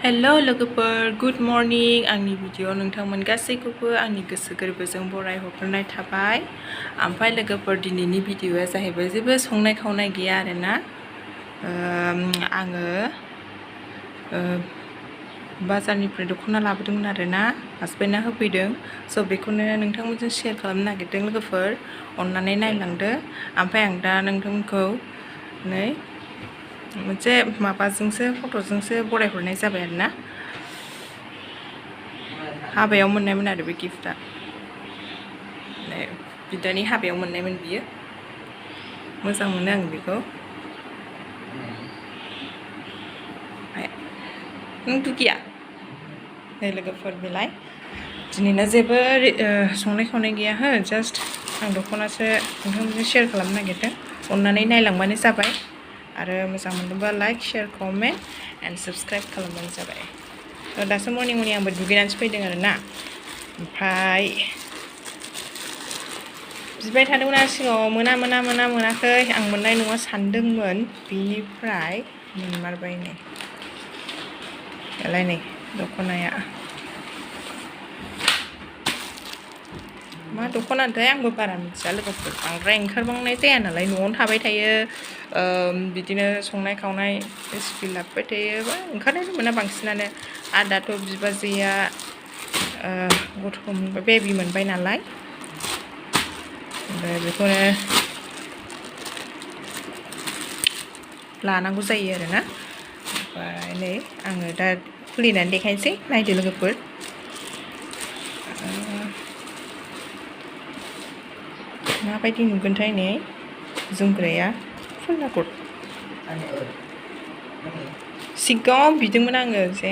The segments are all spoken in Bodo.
हेलो लोगोफोर गुड मर्निं आंनि भिडिअ नोंथांमोन गासैखौबो आंनि गोसो गोरबोजों बरायहरनाय थाबाय। ओमफ्राय लोगोफोर दिनैनि भिडिअआ जाहैबाय जेबो संनाय खावनाय गैया आरोना। आङो बाजारनिफ्राय दख'ना लाबोदोंमोन आरोना, हासबेन्डआ होफैदों। स' बेखौनो नोंथांमोनजों शेयार खालामनो नागिरदों लोगोफोर, अननानै नायलांदो। ओमफ्राय आं दा नोंथांमोनखौ नै मोनसे माबाजोंसो फट'जोंसो बरायहरनाय जाबाय आरोना। हाबायाव मोननायमोन आरो बे गिफ्टआ, बिदानि हाबायाव मोननायमोन बियो। मोजां मोनो आं बेखौ। नों दुगिया नै लोगोफोर, बेलाय दिनैना जेबो संनाय खावनाय गैया हो, जास्ट आं दख'नासो नोंथांमोनजों शेयार खालामनो नागिरदों। अननानै नायलांबानो जाबाय आरो मोजां मोनदोंबा like share comment and subscribe खालामबानो जाबाय। दासो मर्निं आंबो दुगैनानैसो फैदों आरोना। ओमफ्राय बिबाय थादोंमोन आं सिगाङाव, मोनाखै। आं मोननाय नङा सानदोंमोन, बिनिफ्राय मोनमारबाय। नै दालाय नै दख'नाया मा दख'नाथाय आंबो बारा मिथिया लोगोफोर, बांद्राय ओंखारबांनाय जाया नालाय, न'आवनो थाबाय थायो। बिदिनो संनाय खावनाय रेसिपि लाबोबाय थायो, बा ओंखारनोनो मोना बांसिनानो। आरो दाथ' बिबाजैया गथ' बेबि मोनबाय नालाय, ओमफ्राय बेखौनो लानांगौ जायो आरोना। ओमफ्राय नै आङो दा खुलिनानै देखायनोसै, नायदो लोगोफोर। माबायदि नुगोनथाय नै जोमग्राया फुल आगर। सिगाङाव बिदोंमोन आङो जे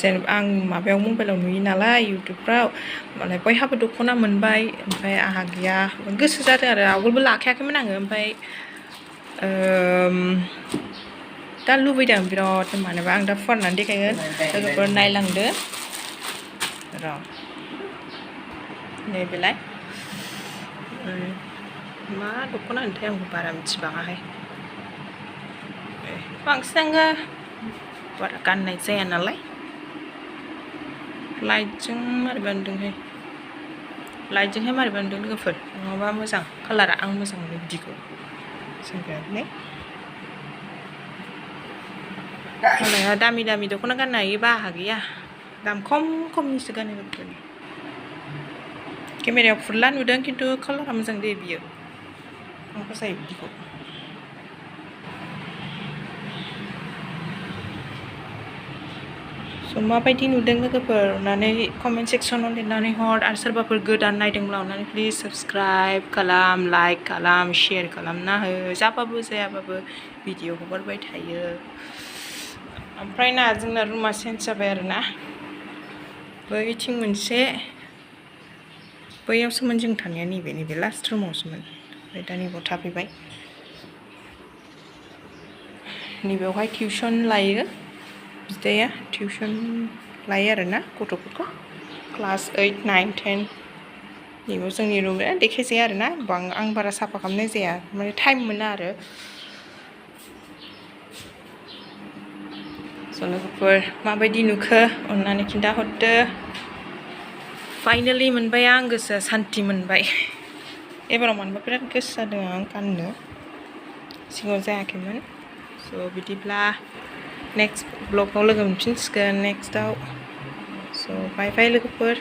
जेनेबा आं माबायाव मबाइलाव नुयो नालाय, इउटुबफ्राव मालाय बयहाबो दख'ना मोनबाय, ओमफ्राय आंहा गैया। गोसो जादों आरो, आवगोलबो लाखायाखैमोन आङो। ओमफ्राय दा लुबैदों बिराद मानोबा। आं दा फुवारनानै देखायगोन लोगोफोर, नायलांदो र'। नै बेलाय मा दख'ना होनोथाय, आंबो बारा मिथिबाङाहाय। बांसिनानो बारा गाननाय जाया नालाय। लाइटजों मारैबा नुदोंहाय, लाइटजोंहाय मारैबा नुदों लोगोफोर, नङाबा मोजां कालारा। आं मोजां मोनो बिदिखौ जोमग्रायालाय। मालाया दामि दामि दख'ना गाननो हायोबा आंहा गैया, दाम खम खमनिसो गानो लोगोफोर। केमेरायाव फुरला नुदों, खिन्थु कालारा मोजां दे बियो, आं फसायो बिदिखौ। स' माबायदि नुदों लोगोफोर, अननानै कमेन्ट सेक्सनाव लिरनानै हर। आरो सोरबाफोर गोदान नायदोंब्ला अननानै प्लिज साबस्क्राइब खालाम, लाइक खालाम, शेयार खालामना हो। जाबाबो जायाबाबो भिडिअ हगारबाय थायो। ओमफ्राय ना जोंना रुमा चेन्ज जाबाय आरोना। बैथिं मोनसे, बैयावसोमोन जों थानाया, नैबे लास्ट रुमावसोमोन। ओमफ्राय दा नैबाव थाफैबाय। नैबेयावहाय टिउसन लायो बिदाया, टिउसन लायो आरोना गथ'फोरखौ, क्लास 8, 9, 10। नैबेयाव जोंनि रुम देखायजाया आरोना, आं बारा साफा खालामनाय जाया, माने टाइम मोना आरो। स' लोगोफोर माबायदि नुखो अननानै खिन्थाहरदो। फाइनालि मोनबाय आं, गोसोआ सान्थि मोनबाय। एबाराव मोनबा बिराद गोसो जादों आं गाननो, सिगाङाव जायाखैमोन। स' बिदिब्ला नेक्स्ट ब्लगाव लोगो मोनफिनसिगोन नेक्स्टआव। स' बाय बाय लोगोफोर।